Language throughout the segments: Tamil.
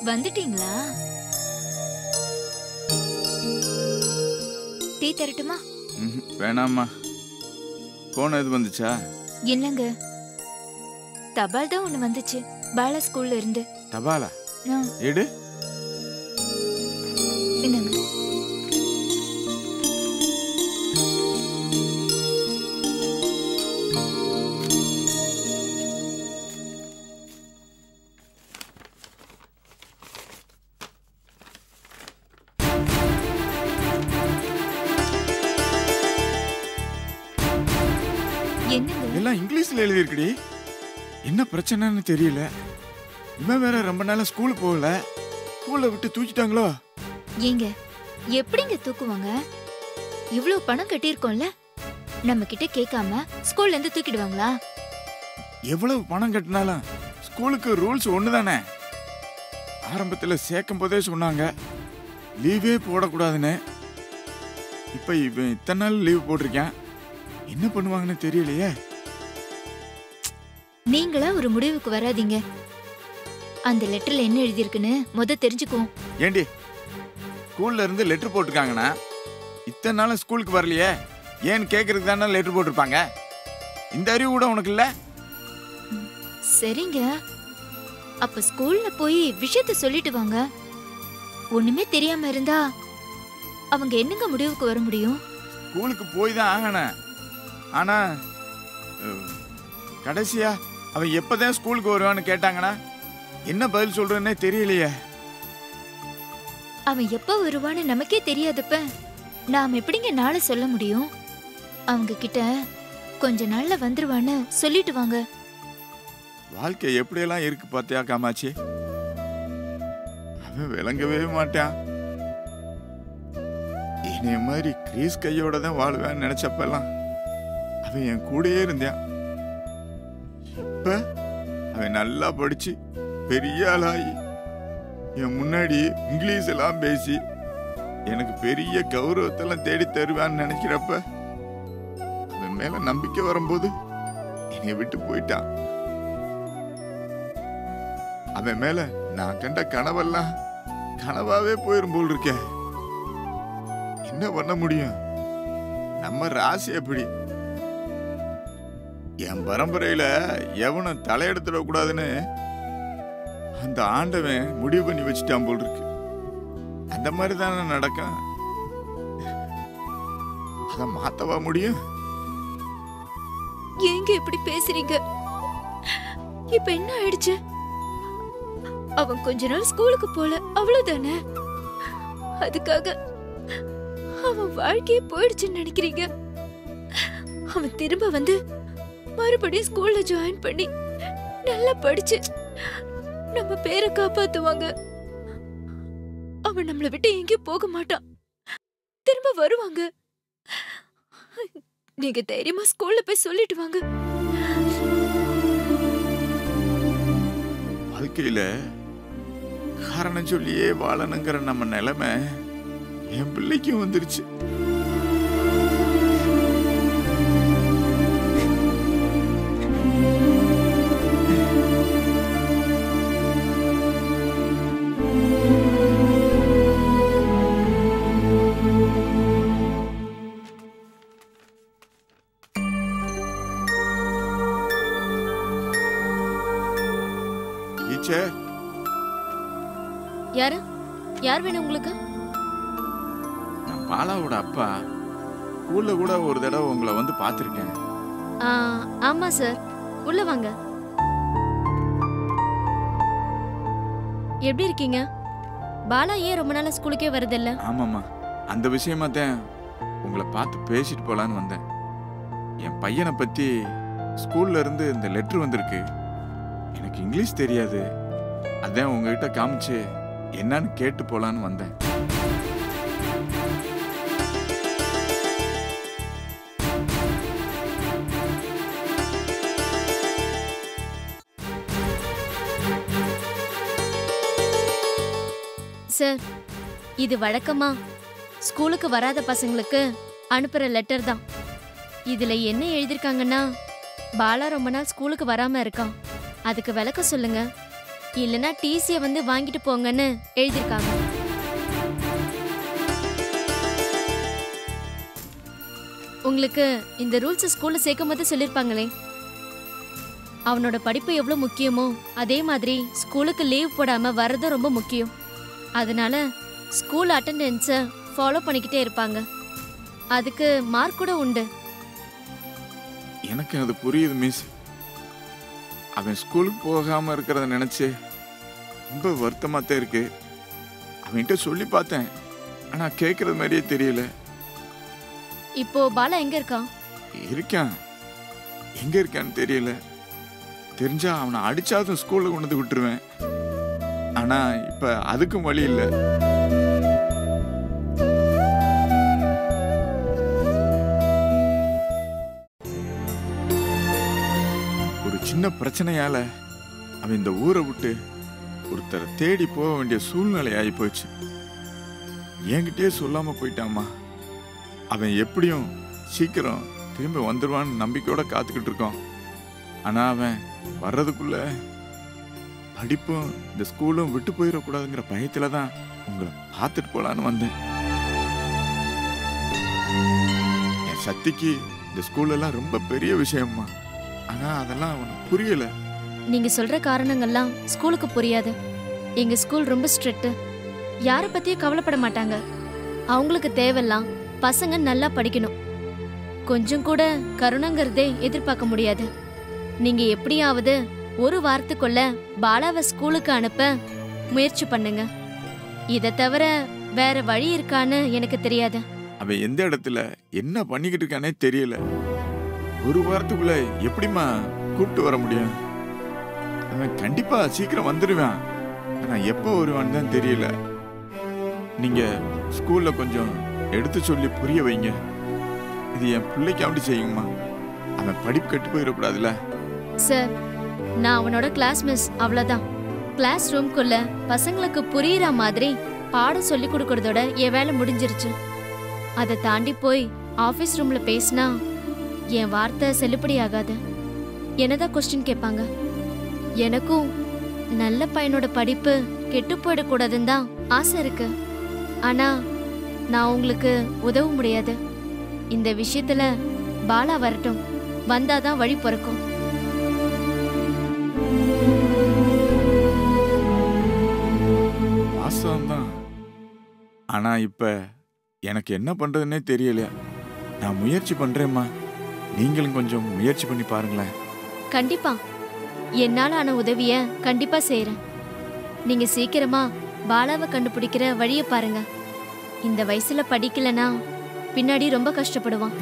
வந்துட்டீங்களா? டீ தரட்டுமா? வேணாம்மா. போன இது வந்துச்சா? இல்லங்க, தபால் தான் ஒண்ணு வந்துச்சு பாலா ஸ்கூல்ல இருந்து. தபாலா? எடு. என்னங்க? எல்லாம் இங்கிலீஷ்ல எழுதி இருக்குடி. என்ன பிரச்சனைன்னு தெரியல. இவன் வேற ரொம்ப நாளா ஸ்கூல் போகல. ஸ்கூல்ல விட்டு தூக்கிட்டாங்களோ? ஏங்க, எப்படிங்க தூக்குவாங்க? இவ்ளோ பணம் கட்டியிருக்கோம்ல, நம்ம கிட்ட கேட்காம ஸ்கூல்ல இருந்து தூக்கிடுவாங்களா? எவ்வளவு பணம் கட்டினாலும் ஸ்கூலுக்கு ரூல்ஸ் ஒண்ணுதானே. ஆரம்பத்துல சேர்க்கும் போதே சொன்னாங்க லீவே போடக்கூடாதுன்னு. இப்ப இவன் இத்தனை நாள் லீவ் போட்டிருக்கேன். என்ன பண்ணுவாங்கன்னு தெரியலையே. நீங்களா ஒரு முடிவுக்கு வராதீங்க. அந்த லெட்டர்ல என்ன எழுதிருக்குன்னு தெரிஞ்சுக்குவோம். ஏண்டி, ஸ்கூல்ல இருந்து லெட்டர் போட்டிருக்காங்கன்னா இத்தனை நாள் ஸ்கூலுக்கு வரலையே ஏன்னு கேட்கறதுக்கு தானே லெட்டர் போட்டிருப்பாங்க. இந்த அறிவு கூட உனக்கு இல்ல? சரிங்க, அப்ப ஸ்கூல்ல போய் விஷயத்த சொல்லிட்டு வாங்க. ஒண்ணுமே தெரியாம இருந்தா அவங்க என்னங்க முடிவுக்கு வர முடியும்? ஸ்கூலுக்கு போய் தான் ஆகணும். ஆனா கடைசியா அவன் எப்பதான் ஸ்கூலுக்கு வருவான்னு கேட்டாங்கன்னா என்ன பதில் சொல்றேன்னே தெரியலையே. அவன் எப்ப வருவான்னு நமக்கே தெரியாதப்ப நாம எப்படிங்க நாளை சொல்ல முடியும்? அவங்க கிட்ட கொஞ்ச நாள்ல வந்துருவான்னு சொல்லிட்டு வாங்க. வாழ்க்கை எப்படியெல்லாம் இருக்கு பாத்தியா காமாட்சி? அவன் விளங்கவே மாட்டான். என்னைய மாதிரி கிரீஸ் கையோட தான் வாழ்வேன்னு நினைச்சப்பெல்லாம் அவன் என் கூடயே இருந்தான். இப்ப அவன் நல்லா படிச்சு பெரிய ஆளாகி என் முன்னாடி இங்கிலீஷ் எல்லாம் பேசி எனக்கு பெரிய கௌரவத்தெல்லாம் தேடி தருவான்னு நினைக்கிறப்ப அவன் மேல நம்பிக்கை வரும்போது என்னை விட்டு போயிட்டான். அவன் மேல நான் கண்ட கனவெல்லாம் கனவாவே போயிரும் போல் இருக்க. என்ன பண்ண முடியும்? நம்ம ராசி அப்படி. என் பரம்பரையில எவனும் தலையெடுத்துட கூடாதுன்னு அந்த ஆண்டவன் முடிவு பண்ணி வச்சுட்டான் போல் இருக்கு. அந்த மாதிரி தானே நடக்கும். அத மாத்தவா முடியும்? ஏங்க இப்படி பேசுறீங்க? இப்ப என்ன ஆயிடுச்சு? அவன் கொஞ்ச நாள் ஸ்கூலுக்கு போல, அவ்வளவுதானே. அதுக்காக அவன் வாழ்க்கையே போயிடுச்சுன்னு நினைக்கிறீங்க? அவன் திரும்ப வந்து மறுபடியும் ஸ்கூல்ல ஜாயின் பண்ணி நல்லா படிச்சு நம்ம பேரை காப்பாத்துவாங்க. அவன் நம்மளை விட்டு எங்கேயும் போக மாட்டான். திரும்ப வருவாங்க. நீங்க தைரியமா ஸ்கூல்ல போய் சொல்லிட்டு வாங்க. வாழ்க்கையில காரணம் சொல்லியே வாழணுங்கிற நம்ம நிலைமை என் பிள்ளைக்கும் வந்துருச்சு. யாரு? யார் வேணும் உங்களுக்கு? நான் பாலாவோட அப்பா. ஸ்கூல்ல கூட ஒரு தடவை உங்களை வந்து பார்த்திருக்கேன். ஆமா சார், உள்ள வாங்க. எப்படி இருக்கீங்க? பாலா ஏன் ரொம்ப நாளா ஸ்கூலுக்கே வரதில்ல? ஆமாம்மா, அந்த விஷயமா தான் உங்களை பார்த்து பேசிட்டு போலான்னு வந்தேன். என் பையனை பத்தி ஸ்கூல்ல இருந்து இந்த லெட்டர் வந்திருக்கு. எனக்கு இங்கிலீஷ் தெரியாது, அதான் உங்ககிட்ட காமிச்சு என்னன்னு கேட்டு போலான்னு வந்தேன். சார், இது வழக்கமா ஸ்கூலுக்கு வராத பசங்களுக்கு அனுப்புற லெட்டர் தான். இதுல என்ன எழுதிருக்காங்கன்னா, பாலா ரொம்ப நாள் ஸ்கூலுக்கு வராம இருக்கான், அதுக்கு விளக்க சொல்லுங்க. இல்லனா டிசியை வந்து வாங்கிட்டு போங்கன்னு எழுதிருக்காங்க. உங்களுக்கு இந்த ரூல்ஸ் ஸ்கூல்ல சேர்க்கும் போது சொல்லிருப்பாங்களே, அவனோட படிப்பு எவ்வளவு முக்கியமோ அதே மாதிரி ஸ்கூலுக்கு லீவ் போடாம வர்றதும் ரொம்ப முக்கியம். அதனால ஸ்கூல் அட்டெண்டன்ஸை ஃபாலோ பண்ணிக்கிட்டே இருப்பாங்க. அதுக்கு மார்க் கூட உண்டு. எனக்கு அது புரியுது மிஸ். அவன் ஸ்கூலுக்கு போகாம இருக்கிறத நினைச்சு ரொம்ப வருத்தமா தான் இருக்கு. அவன்கிட்ட சொல்லி பார்த்தேன், ஆனா கேட்கறது மாதிரியே தெரியல. இப்போ பாலா எங்க இருக்கான்? இருக்கான், எங்க இருக்கான்னு தெரியல. தெரிஞ்சா அவனை அடிச்சாதும் ஸ்கூல்ல கொண்டு வந்து விட்டுருவேன். ஆனா இப்ப அதுக்கும் வழி இல்லை. ஒரு சின்ன பிரச்சனையால அவன் இந்த ஊரை விட்டு ஒருத்தரை தேடி போக வேண்டிய சூழ்நிலை ஆகி போச்சு. என்கிட்டயே சொல்லாம போயிட்டாமா. அவன் எப்படியும் சீக்கிரம் திரும்பி வந்துடுவான்னு நம்பிக்கையோட காத்துக்கிட்டு இருக்கோம். ஆனா அவன் வர்றதுக்குள்ள படிப்பும் இந்த ஸ்கூலும் விட்டு போயிடக்கூடாதுங்கிற பயத்துல தான் உங்களை பார்த்துட்டு போலான்னு வந்தேன். என் சக்திக்கு இந்த ஸ்கூல் எல்லாம் ரொம்ப பெரிய விஷயம்மா. ஆனா அதெல்லாம் அவனுக்கு புரியல. நீங்க சொல்ற காரணங்கள்லாம் ஸ்கூலுக்கு புரியாது. எங்க ஸ்கூல் ரொம்ப ஸ்ட்ரிக்ட். யார பத்தியும் கவலைப்பட மாட்டாங்க. அவங்களுக்கு தேவையெல்லாம் பசங்க நல்லா படிக்கணும். கொஞ்சம் கூட கருணைங்கிறதே எதிர்பார்க்க முடியாது. நீங்க எப்படியாவது ஒரு வாரத்துக்குள்ள பாலாவை ஸ்கூலுக்கு அனுப்ப முயற்சி பண்ணுங்க. இதை தவிர வேற வழி இருக்கான்னு எனக்கு தெரியாது. அவன் எந்த இடத்துல என்ன பண்ணிக்கிட்டு இருக்கானே தெரியல. ஒரு வாரத்துக்குள்ள எப்படிமா கூப்பிட்டு வர முடியும்? அவன் கண்டிப்பா சீக்கிரம் வந்துடுவான். ஆனா எப்போ வருவான்னு தான் தெரியல. நீங்க ஸ்கூல்ல கொஞ்சம் எடுத்து சொல்லி புரிய வைங்க. இது என் பிள்ளைக்கு அப்படி செய்யுங்கம்மா. அவன் படிப்பு கெட்டு போயிடக்கூடாதுல்ல. சார், நான் அவனோட கிளாஸ் மிஸ், அவ்வளவுதான். கிளாஸ் ரூம்குள்ள பசங்களுக்கு புரியுற மாதிரி பாடம் சொல்லி கொடுக்கறதோட என் வேலை முடிஞ்சிருச்சு. அதை தாண்டி போய் ஆபீஸ் ரூம்ல பேசினா என் வார்த்தை செல்லுபடி ஆகாது. என்னதான் கொஸ்டின் கேட்பாங்க. எனக்கும் நல்ல பையனோட படிப்பு கெட்டு போயிடக்கூடாதுன்னு தான் ஆசை இருக்கு. ஆனா நான் உங்களுக்கு உதவ முடியாது. இந்த விஷயத்துல பாலா வரட்டும், வந்தாதான் வழி பிறக்கும். வாசம்தான். ஆனா இப்ப எனக்கு என்ன பண்றதுன்னே தெரியல. நான் முயற்சி பண்றேம்மா. நீங்களும் கொஞ்சம் முயற்சி பண்ணி பாருங்களேன். கண்டிப்பா என்னால ஆன உதவிய கண்டிப்பா செய்யறேன். நீங்க சீக்கிரமா பாலாவை கண்டுபிடிக்கிற வழிய பாருங்க. இந்த வயசுல படிக்கலனா பின்னாடி ரொம்ப கஷ்டப்படுவான்.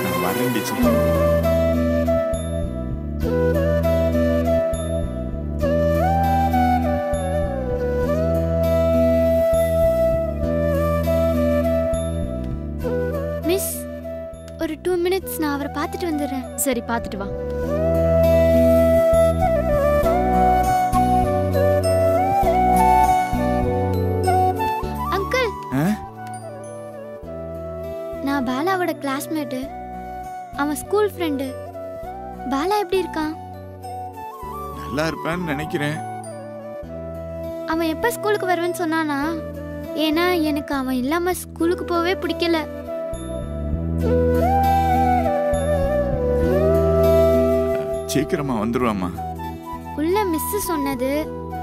நான் வரேன் டீச்சர். மிஸ், ஒரு 2 மினிட்ஸ் நான் அவரை பார்த்துட்டு வந்துடுறேன். சரி, பார்த்துட்டு வா. அங்கிள், நான் பாலாவோட கிளாஸ்மேட்டு. அவன் ஸ்கூல் ஃப்ரெண்டு. பாலா எப்படி இருக்கான்? நல்லா இருப்பான்னு நினைக்கிறேன். அவன் எப்ப ஸ்கூலுக்கு வருவேன்னு சொன்னானா? ஏன்னா எனக்கு அவன் இல்லாம ஸ்கூலுக்கு போகவே பிடிக்கல. சீக்கிரமா வந்துருவாமா. உள்ள மிஸ் சொன்னது,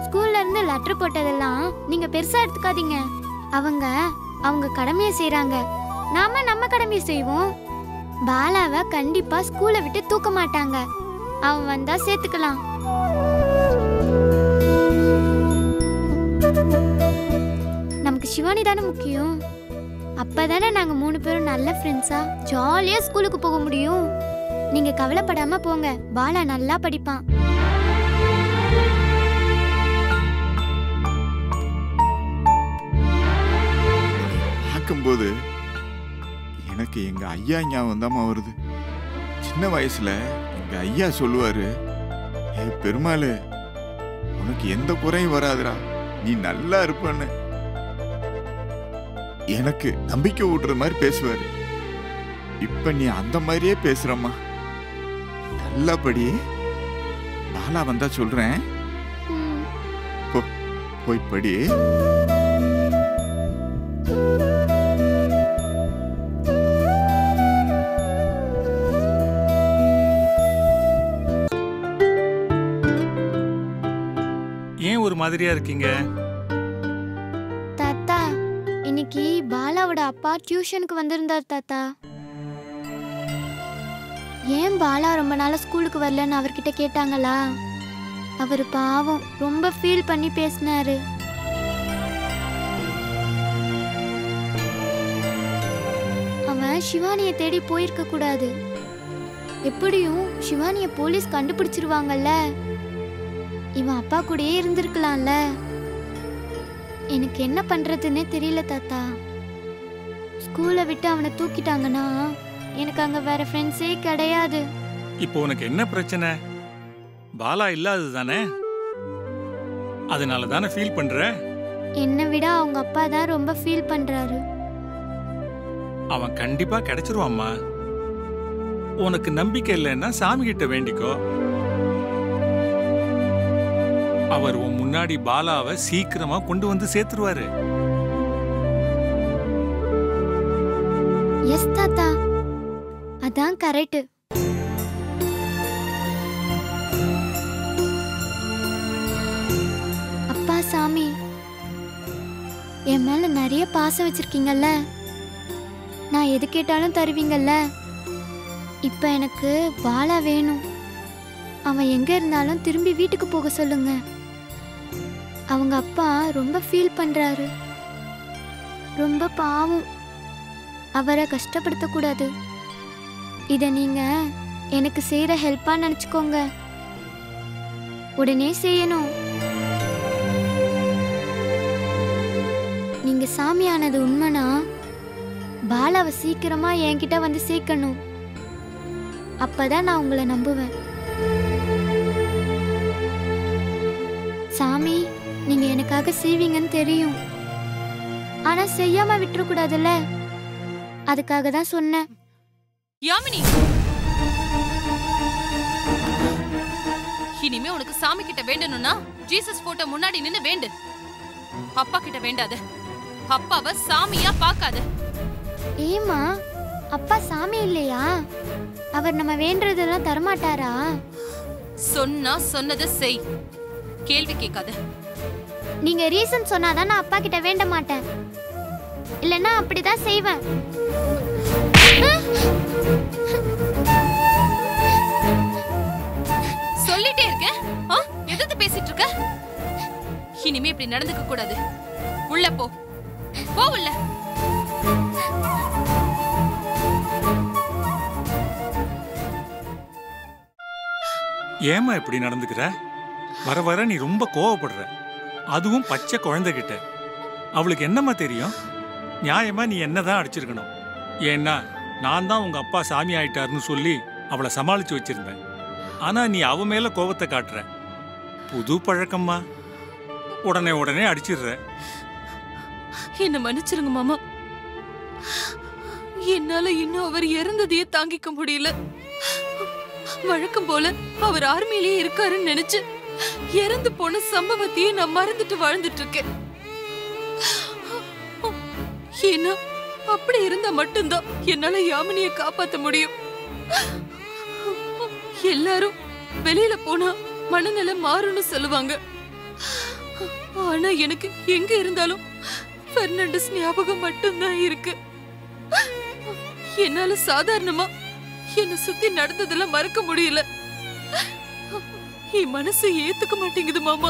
ஸ்கூல்ல இருந்து லெட்டர் போட்டதெல்லாம் நீங்க பெருசா எடுத்துக்காதீங்க. அவங்க கடமையை செய்றாங்க. நாம நம்ம கடமையை செய்வோம். பாலாவை கண்டிப்பா ஸ்கூலை விட்டு தூக்க மாட்டாங்க. அவன் வந்தா சேர்த்துக்கலாம். நமக்கு சிவானி தானே முக்கியம். அப்பதானே நாங்க 3 பேரும் நல்ல ஃப்ரெண்ட்ஸா ஜாலியா ஸ்கூலுக்கு போக முடியும். நீங்க கவலைப்படாம போங்க. பாலா நல்லா படிப்பான். பார்க்கும்போது எனக்கு எங்க ஐயா ஞாபகம் தான் வருது. சின்ன வயசுல எங்க ஐயா சொல்லுவாரு, ஏ பெருமாளு, உனக்கு எந்த குறையும் வராதுடா, நீ நல்லா இருப்பன்னு. எனக்கு நம்பிக்கை ஊட்டுற மாதிரி பேசுவாரு. இப்ப நீ அந்த மாதிரியே பேசுறம்மா. நல்லா படி. பாலா வந்தா சொல்றேன். போய் படி. ஏன் ஒரு மாதிரியா இருக்கீங்க? தாத்தா, இன்னைக்கு பாலாவோட அப்பா டியூஷனுக்கு வந்திருந்தார் தாத்தா. ஏன் பாலா ரொம்ப நாளா ஸ்கூலுக்கு வரலன்னு அவர்கிட்ட கேட்டாங்களா? அவர் பாவம் ரொம்ப ஃபீல் பண்ணி பேசினாரு. அவன் சிவானியை தேடி போயிருக்க கூடாது. எப்படியும் சிவானிய போலீஸ் கண்டுபிடிச்சிருவாங்கல்ல. இவன் அப்பா கூடயே இருந்திருக்கலாம்ல. எனக்கு என்ன பண்றதுன்னே தெரியல தாத்தா. ஸ்கூலை விட்டு அவனை தூக்கிட்டாங்கன்னா எனக்கு அங்க வேற ஃப்ரெண்ட்ஸே கிடையாது. இப்போ உனக்கு என்ன பிரச்சனை? பாலா இல்லாதது தானே, அதனால தானே ஃபீல் பண்ற? என்னை விட அவங்க அப்பா தான் ரொம்ப ஃபீல் பண்றாரு. அவன் கண்டிப்பா கிடைச்சிருவாம்மா. உனக்கு நம்பிக்கை இல்லைன்னா சாமி கிட்ட வேண்டிக்கோ. அவர் உன் முன்னாடி பாலாவை சீக்கிரமா கொண்டு வந்து சேர்த்துருவாரு. எஸ் தாத்தா, அதான் கரெக்ட். அப்பா சாமி, என் மேல நிறைய பாசம் வச்சிருக்கீங்கல்ல. நான் எது கேட்டாலும் தருவீங்கல்ல. இப்ப எனக்கு பாலா வேணும். அவன் எங்க இருந்தாலும் திரும்பி வீட்டுக்கு போக சொல்லுங்க. அவங்க அப்பா ரொம்ப ஃபீல் பண்றாரு. ரொம்ப பாவம். அவரை கஷ்டப்படுத்த கூடாது. இத நீங்க எனக்கு செய்யற ஹெல்ப்பா நினைச்சுக்கோங்க. உடனே செய்யணும். நீங்க சாமியானது உண்மைனா பாலாவை சீக்கிரமா என்கிட்ட வந்து சேர்க்கணும். அப்பதான் நான் உங்களை நம்புவேன். சாமி, நீங்க எனக்காக செய்வீங்கன்னு தெரியும். ஆனா செய்யாம விட்டுற கூடாதுல்ல. அதுக்காக தான் சொன்னேன். யாமினி, இனிமே உனக்கு சாமி கிட்ட வேண்டணும்னா ஜீசஸ் போட்டோ முன்னாடி நின்னு வேண்டு. அப்பா கிட்ட வேண்டாத. அப்பாவை சாமியா பார்க்காத. ஏமா, அப்பா சாமி இல்லையா? அவர் நம்ம வேண்டதெல்லாம் தரமாட்டாரா? சொன்னா சொன்னதை செய். கேள்வி கேட்காத. நீங்க ரீசன் சொன்னாதான் நான் அப்பா கிட்ட வேண்ட மாட்டேன். இல்லைன்னா அப்படிதான் செய்வேன். சொல்லிட்டே இருக்கேன். எதிர்த்து பேசிட்டு இருக்க. இனிமே இப்படி நடந்துக்க கூடாது. உள்ள போ. போ உள்ள. ஏமா இப்படி நடந்துக்கிற? வர வர நீ ரொம்ப கோவப்படுற. அதுவும் பச்சை குழந்தைகிட்ட. அவளுக்கு என்னம்மா தெரியும்? நியாயமா நீ என்னதான் அடிச்சிருக்கணும். ஏன்னா நான் தான் உங்க அப்பா சாமி ஆயிட்டாருன்னு சொல்லி அவளை சமாளிச்சு வச்சிருந்தேன். ஆனா நீ அவ மேல கோபத்தை காட்டுற. புது பழக்கம்மா. உடனே உடனே அடிச்சிடுற. என்ன மன்னிச்சிருங்க மாமா. என்னால இன்னும் அவர் இறந்ததையே தாங்கிக்க முடியல. வழக்கம் போல அவர் ஆர்மியிலேயே இருக்காருன்னு நினைச்சு இறந்து போன சம்பவத்தையே நான் மறந்துட்டு வாழ்ந்துட்டு இருக்கேன். ஏன்னா அப்படி இருந்தா மட்டும்தான் என்னால யாமினியை காப்பாத்த முடியும். எல்லாரும் வெளியில போனா மனநிலை மாறும்னு சொல்லுவாங்க. ஆனா எனக்கு எங்க இருந்தாலும் பெர்னாண்டஸ் ஞாபகம் மட்டும்தான் இருக்கு. என்னால சாதாரணமா என்ன சுத்தி நடந்ததெல்லாம் மறக்க முடியல. என் மனசு ஏத்துக்க மாட்டேங்குது மாமா.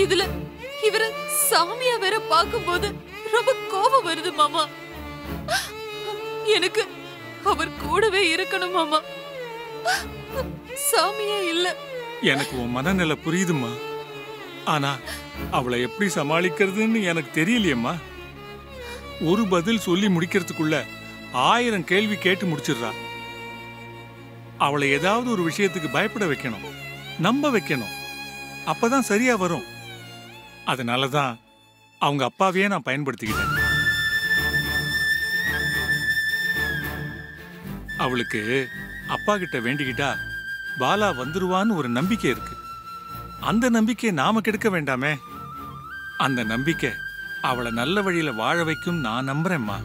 இதுல இவர சாமியா வேற பார்க்கும்போது ரொம்ப கோபம் வருது மாமா. எனக்கு அவர் கூடவே இருக்கணும் மாமா. சாமியா இல்ல. எனக்கு உன் மனநிலை புரியுதுமா. ஆனா அவளை எப்படி சமாளிக்கிறதுன்னு எனக்கு தெரியலையம்மா. ஒரு பதில் சொல்லி முடிக்கிறதுக்குள்ள 1000 கேள்வி கேட்டு முடிச்சிடுறா. அவளை ஏதாவது ஒரு விஷயத்துக்கு பயப்பட வைக்கணும், நம்ப வைக்கணும். அப்பதான் சரியா வரும். அதனாலதான் அவங்க அப்பாவையே நான் பயன்படுத்திக்கிட்டேன். அவளுக்கு அப்பா கிட்ட வேண்டிக்கிட்டா பாலா வந்துருவான்னு ஒரு நம்பிக்கை இருக்கு. அந்த நம்பிக்கையை நாம கெடுக்க வேண்டாமே. அந்த நம்பிக்கை அவளை நல்ல வழியில வாழ வைக்கும் நான் நம்புறேம்மா.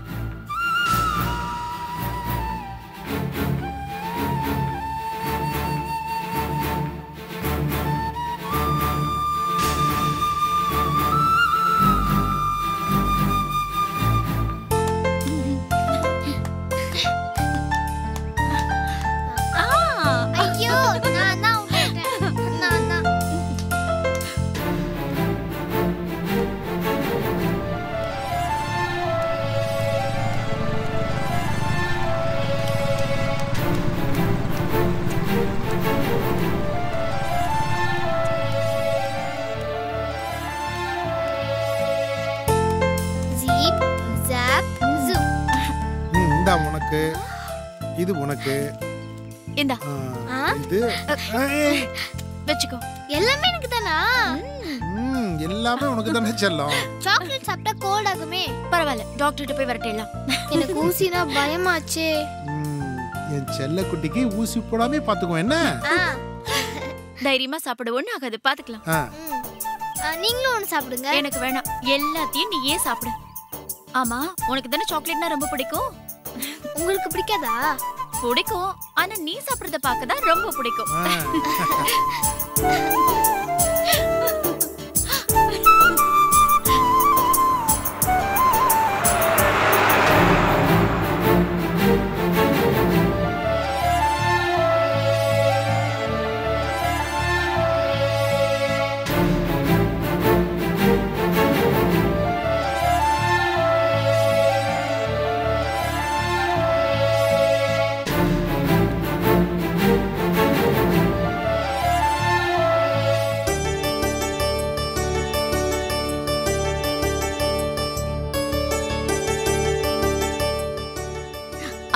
ஐயோ நான் தான் விட்டுட்டேன். நான் தான். ஜீப் ஜாப் ஜூ. இந்தா உனக்கு, இது உனக்கு, இந்தா ஆ, இது ஏய், வச்சுக்கோ. எல்லாமே எனக்கு தானா? எல்லாமே உனக்கு தானே செல்லம். சாக்லேட் சாப்பிட்டா கோல்ட் ஆகுமே. பரவாயில்ல, டாக்டர்கிட்ட போய் வரட்டேலாம். எனக்கு ஊசினா பயமாச்சே. என் செல்ல குட்டிக்கு ஊசி போடாமே பாத்துக்கோ என்ன. தைரியமா சாப்பிட ஒண்ணு ஆகாது, பாத்துக்கலாம். ஆ, நீங்களும் ஒன்று சாப்பிடுங்க. எனக்கு வேணாம், எல்லாத்தையும் நீ ஏன் சாப்பிடு. ஆமா, உனக்கு தானே சாக்லேட்னா ரொம்ப பிடிக்கும். உங்களுக்கு பிடிக்காதா? பிடிக்கும், ஆனா நீ சாப்பிடுறத பார்க்கதான் ரொம்ப பிடிக்கும். ஆ.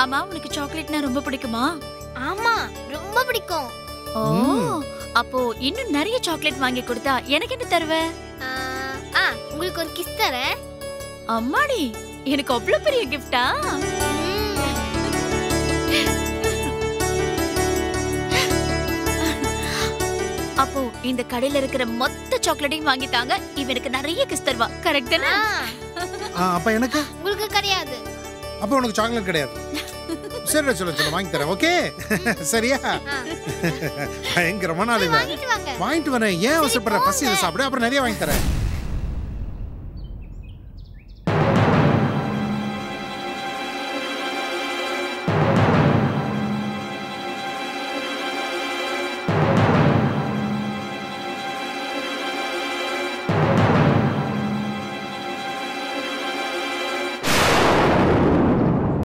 ஆமா, உனக்கு சாக்லேட்னா ரொம்ப பிடிக்குமா? ஆமா, ரொம்ப பிடிக்கும். ஓ, அப்போ இன்னும் நிறைய சாக்லேட் வாங்கி கொடுத்தா எனக்கு என்ன தருவ? உங்களுக்கு ஒரு கிஸ் தரேன். அம்மாடி, எனக்கு அவ்வளவு பெரிய கிஃப்டா? அப்போ இந்த கடையில இருக்கிற மொத்த சாக்லேட்டையும் வாங்கிட்டாங்க. இவனுக்கு நிறைய கிஸ் தருவா, கரெக்ட் தானே? அப்ப எனக்கு, உங்களுக்கு கிடையாது. அப்ப உனக்கு சாக்லேட் கிடையாது. சரி சொல்ல வாங்கி தரேன். ஓகே சரியா? பயங்கரமான ஆளு. வாங்கிட்டு வாங்க. வாங்கிட்டு வரேன். ஏன் அவசரப்படுற? பசி சாப்பிடு, அப்புறம் நிறைய வாங்கி தரேன்.